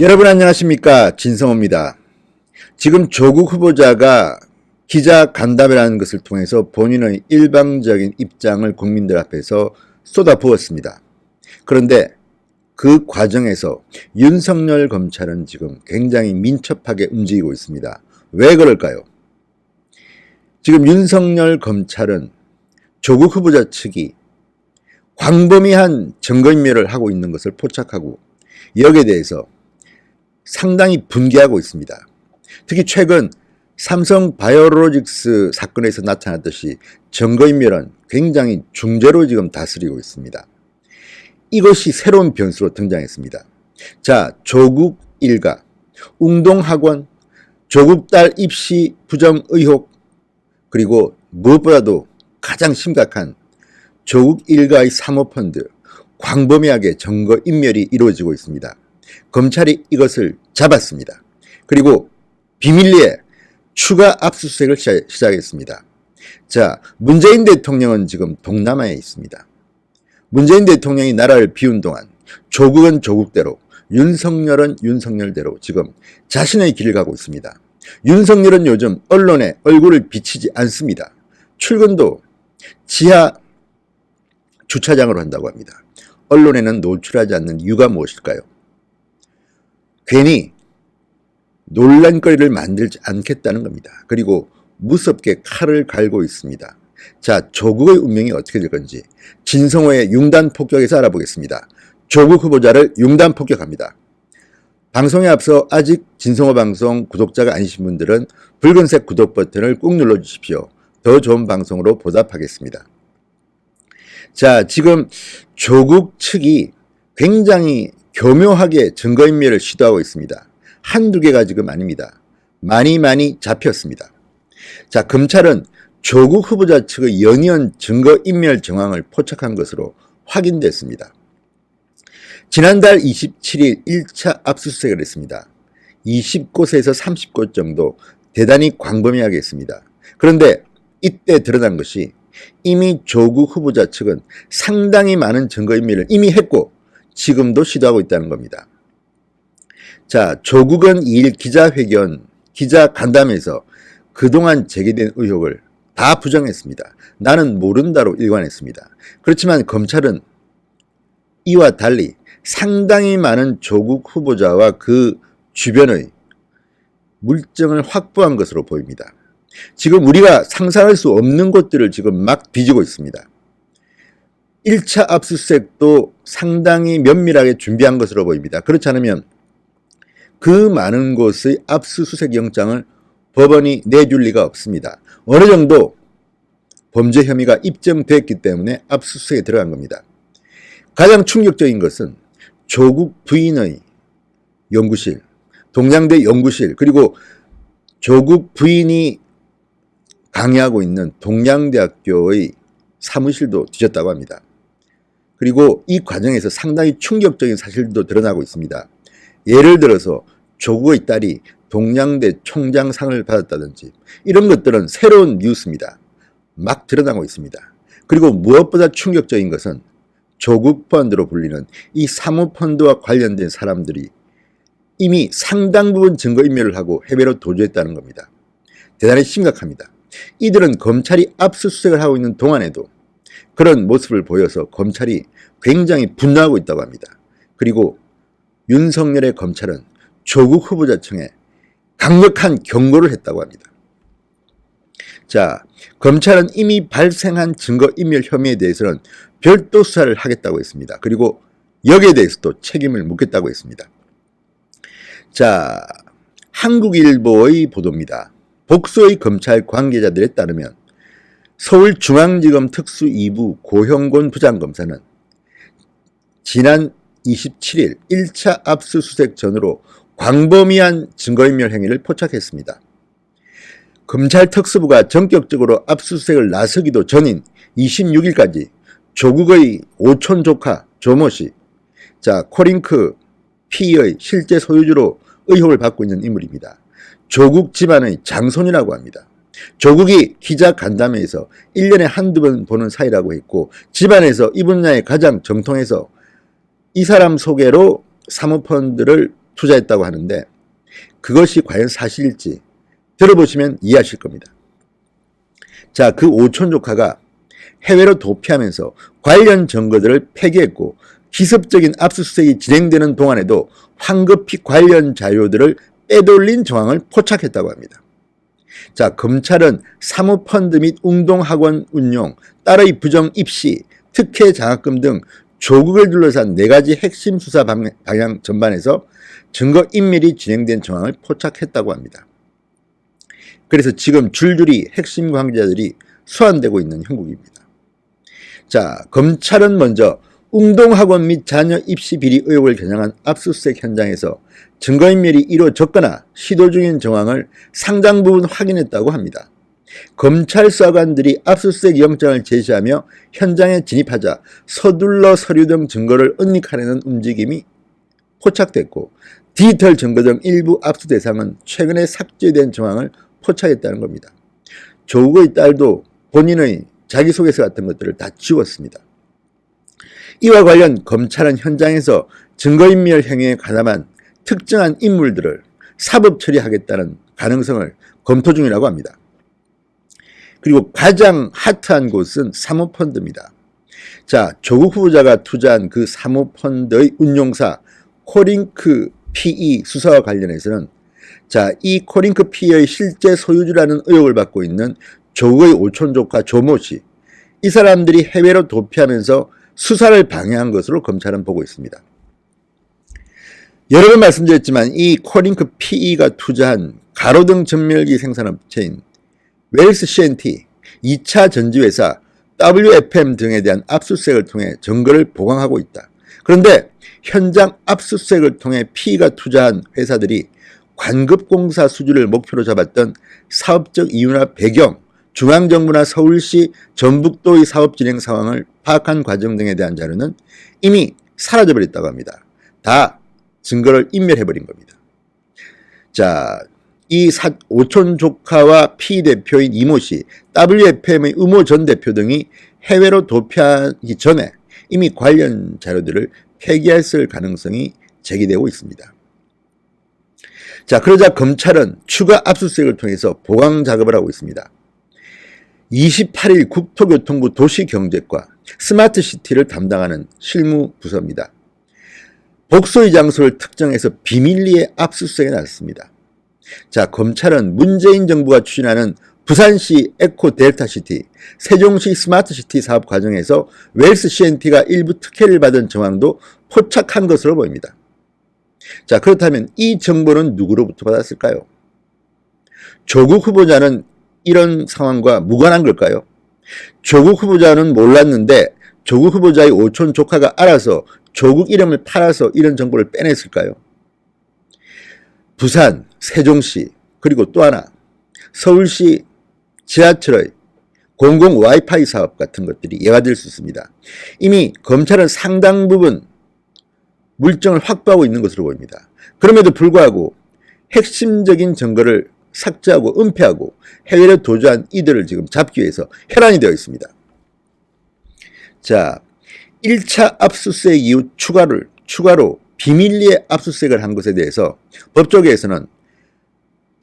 여러분 안녕하십니까, 진성호입니다. 지금 조국 후보자가 기자 간담회라는 것을 통해서 본인의 일방적인 입장을 국민들 앞에서 쏟아부었습니다. 그런데 그 과정에서 윤석열 검찰은 지금 굉장히 민첩하게 움직이고 있습니다. 왜 그럴까요? 지금 윤석열 검찰은 조국 후보자 측이 광범위한 증거인멸을 하고 있는 것을 포착하고 여기에 대해서 상당히 분개하고 있습니다. 특히 최근 삼성 바이오로직스 사건에서 나타났듯이 증거인멸은 굉장히 중죄로 지금 다스리고 있습니다. 이것이 새로운 변수로 등장했습니다. 자, 조국 일가, 웅동학원, 조국 딸 입시 부정 의혹, 그리고 무엇보다도 가장 심각한 조국 일가의 사모펀드, 광범위하게 증거인멸이 이루어지고 있습니다. 검찰이 이것을 잡았습니다. 그리고 비밀리에 추가 압수수색을 시작했습니다. 자, 문재인 대통령은 지금 동남아에 있습니다. 문재인 대통령이 나라를 비운 동안 조국은 조국대로, 윤석열은 윤석열대로 지금 자신의 길을 가고 있습니다. 윤석열은 요즘 언론에 얼굴을 비치지 않습니다. 출근도 지하 주차장으로 한다고 합니다. 언론에는 노출하지 않는 이유가 무엇일까요? 괜히 논란거리를 만들지 않겠다는 겁니다. 그리고 무섭게 칼을 갈고 있습니다. 자, 조국의 운명이 어떻게 될 건지 진성호의 융단 폭격에서 알아보겠습니다. 조국 후보자를 융단 폭격합니다. 방송에 앞서 아직 진성호 방송 구독자가 아니신 분들은 붉은색 구독 버튼을 꾹 눌러주십시오. 더 좋은 방송으로 보답하겠습니다. 자, 지금 조국 측이 굉장히 교묘하게 증거인멸을 시도하고 있습니다. 한두 개가 지금 아닙니다. 많이 잡혔습니다. 자, 검찰은 조국 후보자 측의 연이은 증거인멸 정황을 포착한 것으로 확인됐습니다. 지난달 27일 1차 압수수색을 했습니다. 20곳에서 30곳 정도 대단히 광범위하게 했습니다. 그런데 이때 드러난 것이 이미 조국 후보자 측은 상당히 많은 증거인멸을 이미 했고 지금도 시도하고 있다는 겁니다. 자, 조국은 2일 기자회견, 기자 간담회에서 그동안 제기된 의혹을 다 부정했습니다. 나는 모른다로 일관했습니다. 그렇지만 검찰은 이와 달리 상당히 많은 조국 후보자와 그 주변의 물증을 확보한 것으로 보입니다. 지금 우리가 상상할 수 없는 것들을 지금 막 뒤지고 있습니다. 1차 압수수색도 상당히 면밀하게 준비한 것으로 보입니다. 그렇지 않으면 그 많은 곳의 압수수색 영장을 법원이 내줄 리가 없습니다. 어느 정도 범죄 혐의가 입증됐기 때문에 압수수색에 들어간 겁니다. 가장 충격적인 것은 조국 부인의 연구실, 동양대 연구실, 그리고 조국 부인이 강의하고 있는 동양대학교의 사무실도 뒤졌다고 합니다. 그리고 이 과정에서 상당히 충격적인 사실도 드러나고 있습니다. 예를 들어서 조국의 딸이 동양대 총장상을 받았다든지 이런 것들은 새로운 뉴스입니다. 막 드러나고 있습니다. 그리고 무엇보다 충격적인 것은 조국 펀드로 불리는 이 사모펀드와 관련된 사람들이 이미 상당 부분 증거인멸을 하고 해외로 도주했다는 겁니다. 대단히 심각합니다. 이들은 검찰이 압수수색을 하고 있는 동안에도 그런 모습을 보여서 검찰이 굉장히 분노하고 있다고 합니다. 그리고 윤석열의 검찰은 조국 후보자 청에 강력한 경고를 했다고 합니다. 자, 검찰은 이미 발생한 증거인멸 혐의에 대해서는 별도 수사를 하겠다고 했습니다. 그리고 여기에 대해서도 책임을 묻겠다고 했습니다. 자, 한국일보의 보도입니다. 복수의 검찰 관계자들에 따르면 서울중앙지검 특수 2부 고형곤 부장검사는 지난 27일 1차 압수수색 전후로 광범위한 증거인멸 행위를 포착했습니다. 검찰 특수부가 전격적으로 압수수색을 나서기도 전인 26일까지 조국의 오촌 조카 조모씨, 자, 코링크 P의 실제 소유주로 의혹을 받고 있는 인물입니다. 조국 집안의 장손이라고 합니다. 조국이 기자 간담회에서 1년에 한두 번 보는 사이라고 했고 집안에서 이 분야에 가장 정통해서 이 사람 소개로 사모펀드를 투자했다고 하는데 그것이 과연 사실일지 들어보시면 이해하실 겁니다. 자, 그 오촌 조카가 해외로 도피하면서 관련 증거들을 폐기했고 기습적인 압수수색이 진행되는 동안에도 황급히 관련 자료들을 빼돌린 정황을 포착했다고 합니다. 자, 검찰은 사모펀드 및 웅동학원 운용, 딸의 부정 입시, 특혜 장학금 등 조국을 둘러싼 4가지 핵심 수사 방향 전반에서 증거 인멸이 진행된 정황을 포착했다고 합니다. 그래서 지금 줄줄이 핵심 관계자들이 소환되고 있는 형국입니다. 자, 검찰은 먼저 웅동학원 및 자녀 입시 비리 의혹을 겨냥한 압수수색 현장에서 증거인멸이 이루어졌거나 시도 중인 정황을 상당 부분 확인했다고 합니다. 검찰 수사관들이 압수수색 영장을 제시하며 현장에 진입하자 서둘러 서류 등 증거를 은닉하려는 움직임이 포착됐고 디지털 증거 등 일부 압수 대상은 최근에 삭제된 정황을 포착했다는 겁니다. 조국의 딸도 본인의 자기소개서 같은 것들을 다 지웠습니다. 이와 관련 검찰은 현장에서 증거인멸 행위에 가담한 특정한 인물들을 사법 처리하겠다는 가능성을 검토 중이라고 합니다. 그리고 가장 핫한 곳은 사모펀드입니다. 자, 조국 후보자가 투자한 그 사모펀드의 운용사 코링크 PE 수사와 관련해서는 자, 이 코링크 PE의 실제 소유주라는 의혹을 받고 있는 조국의 오촌 조카 조모 씨, 이 사람들이 해외로 도피하면서 수사를 방해한 것으로 검찰은 보고 있습니다. 여러 번 말씀드렸지만 이 코링크 PE가 투자한 가로등 전멸기 생산업체인 웰스 C&T, 2차 전지회사 WFM 등에 대한 압수수색을 통해 증거를 보강하고 있다. 그런데 현장 압수수색을 통해 PE가 투자한 회사들이 관급공사 수주를 목표로 잡았던 사업적 이유나 배경, 중앙정부나 서울시, 전북도의 사업 진행 상황을 파악한 과정 등에 대한 자료는 이미 사라져버렸다고 합니다. 다 증거를 인멸해버린 겁니다. 자, 이 오촌 조카와 P 대표인 이모 씨, WFM의 의모 전 대표 등이 해외로 도피하기 전에 이미 관련 자료들을 폐기했을 가능성이 제기되고 있습니다. 자, 그러자 검찰은 추가 압수수색을 통해서 보강 작업을 하고 있습니다. 28일 국토교통부 도시경제과 스마트시티를 담당하는 실무부서입니다. 복소의 장소를 특정해서 비밀리에 압수수색에 나섰습니다. 자, 검찰은 문재인 정부가 추진하는 부산시 에코 델타시티, 세종시 스마트시티 사업 과정에서 웰스 C&T가 일부 특혜를 받은 정황도 포착한 것으로 보입니다. 자, 그렇다면 이 정보는 누구로부터 받았을까요? 조국 후보자는 이런 상황과 무관한 걸까요? 조국 후보자는 몰랐는데 조국 후보자의 오촌 조카가 알아서 조국 이름을 팔아서 이런 정보를 빼냈을까요? 부산, 세종시, 그리고 또 하나 서울시 지하철의 공공 와이파이 사업 같은 것들이 예가 될 수 있습니다. 이미 검찰은 상당 부분 물증을 확보하고 있는 것으로 보입니다. 그럼에도 불구하고 핵심적인 증거를 삭제하고 은폐하고 해외로 도주한 이들을 지금 잡기 위해서 혈안이 되어 있습니다. 자, 1차 압수수색 이후 추가로 비밀리에 압수수색을 한 것에 대해서 법조계에서는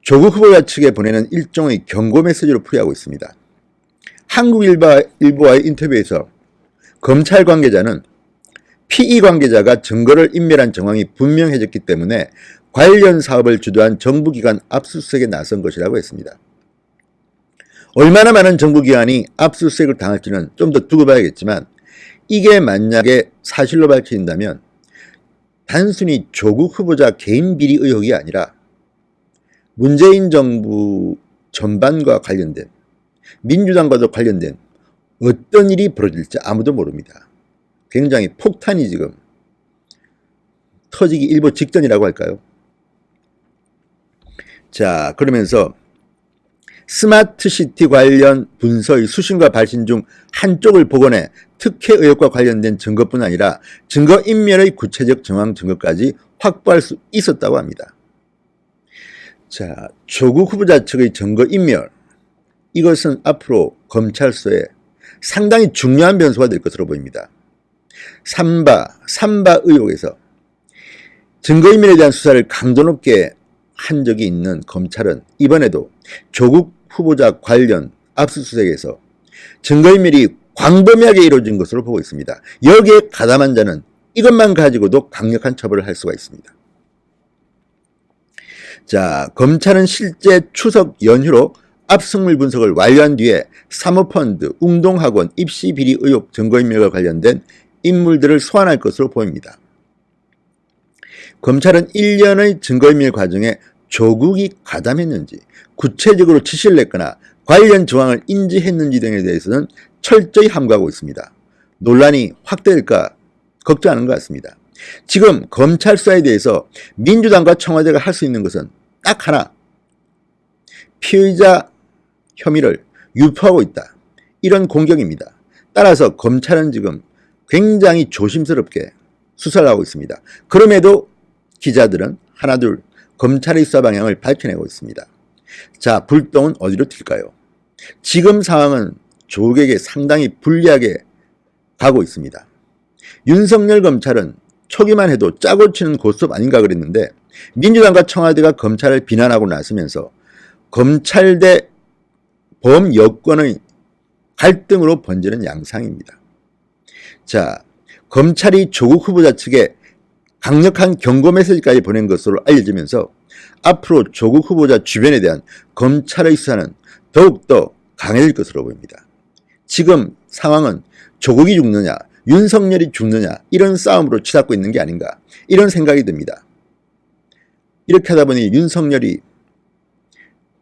조국 후보자 측에 보내는 일종의 경고 메시지로 풀이하고 있습니다. 한국일보와의 인터뷰에서 검찰 관계자는 PE 관계자가 증거를 인멸한 정황이 분명해졌기 때문에 관련 사업을 주도한 정부기관 압수수색에 나선 것이라고 했습니다. 얼마나 많은 정부기관이 압수수색을 당할지는 좀 더 두고 봐야겠지만 이게 만약에 사실로 밝혀진다면 단순히 조국 후보자 개인 비리 의혹이 아니라 문재인 정부 전반과 관련된 민주당과도 관련된 어떤 일이 벌어질지 아무도 모릅니다. 굉장히 폭탄이 지금 터지기 일보 직전이라고 할까요? 자, 그러면서 스마트시티 관련 문서의 수신과 발신 중 한쪽을 복원해 특혜 의혹과 관련된 증거뿐 아니라 증거인멸의 구체적 정황 증거까지 확보할 수 있었다고 합니다. 자, 조국 후보자 측의 증거인멸, 이것은 앞으로 검찰 수사에 상당히 중요한 변수가 될 것으로 보입니다. 삼바 의혹에서 증거인멸에 대한 수사를 강도 높게 한 적이 있는 검찰은 이번에도 조국 후보자 관련 압수수색에서 증거인멸이 광범위하게 이루어진 것으로 보고 있습니다. 여기에 가담한 자는 이것만 가지고도 강력한 처벌을 할 수가 있습니다. 자, 검찰은 실제 추석 연휴로 압수물 분석을 완료한 뒤에 사모펀드, 웅동학원, 입시 비리 의혹 증거인멸과 관련된 인물들을 소환할 것으로 보입니다. 검찰은 1년의 증거인멸 과정에 조국이 가담했는지, 구체적으로 지시를 냈거나 관련 정황을 인지했는지 등에 대해서는 철저히 함구하고 있습니다. 논란이 확대될까 걱정하는 것 같습니다. 지금 검찰 수사에 대해서 민주당과 청와대가 할 수 있는 것은 딱 하나, 피의자 혐의를 유포하고 있다, 이런 공격입니다. 따라서 검찰은 지금 굉장히 조심스럽게 수사를 하고 있습니다. 그럼에도 기자들은 하나둘 검찰의 수사 방향을 밝혀내고 있습니다. 자, 불똥은 어디로 튈까요? 지금 상황은 조국에게 상당히 불리하게 가고 있습니다. 윤석열 검찰은 초기만 해도 짜고 치는 고스톱 아닌가 그랬는데, 민주당과 청와대가 검찰을 비난하고 나서면서 검찰 대 범 여권의 갈등으로 번지는 양상입니다. 자, 검찰이 조국 후보자 측에 강력한 경고 메시지까지 보낸 것으로 알려지면서 앞으로 조국 후보자 주변에 대한 검찰의 수사는 더욱더 강해질 것으로 보입니다. 지금 상황은 조국이 죽느냐, 윤석열이 죽느냐, 이런 싸움으로 치닫고 있는 게 아닌가, 이런 생각이 듭니다. 이렇게 하다 보니 윤석열이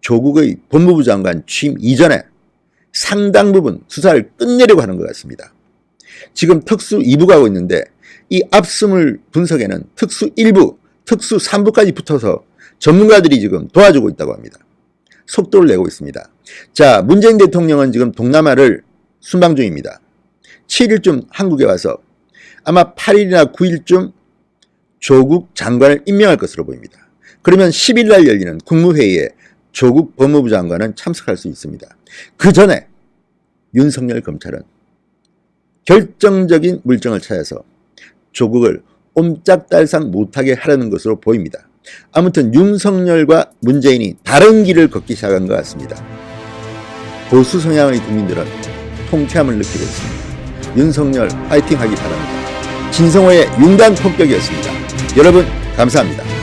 조국의 법무부 장관 취임 이전에 상당 부분 수사를 끝내려고 하는 것 같습니다. 지금 특수 2부가 하고 있는데 이 압수물 분석에는 특수 1부, 특수 3부까지 붙어서 전문가들이 지금 도와주고 있다고 합니다. 속도를 내고 있습니다. 자, 문재인 대통령은 지금 동남아를 순방 중입니다. 7일쯤 한국에 와서 아마 8일이나 9일쯤 조국 장관을 임명할 것으로 보입니다. 그러면 10일 날 열리는 국무회의에 조국 법무부 장관은 참석할 수 있습니다. 그 전에 윤석열 검찰은 결정적인 물증을 찾아서 조국을 옴짝달싹 못하게 하려는 것으로 보입니다. 아무튼 윤석열과 문재인이 다른 길을 걷기 시작한 것 같습니다. 보수 성향의 국민들은 통쾌함을 느끼고 있습니다. 윤석열 파이팅 하기 바랍니다. 진성호의 융단 폭격이었습니다. 여러분 감사합니다.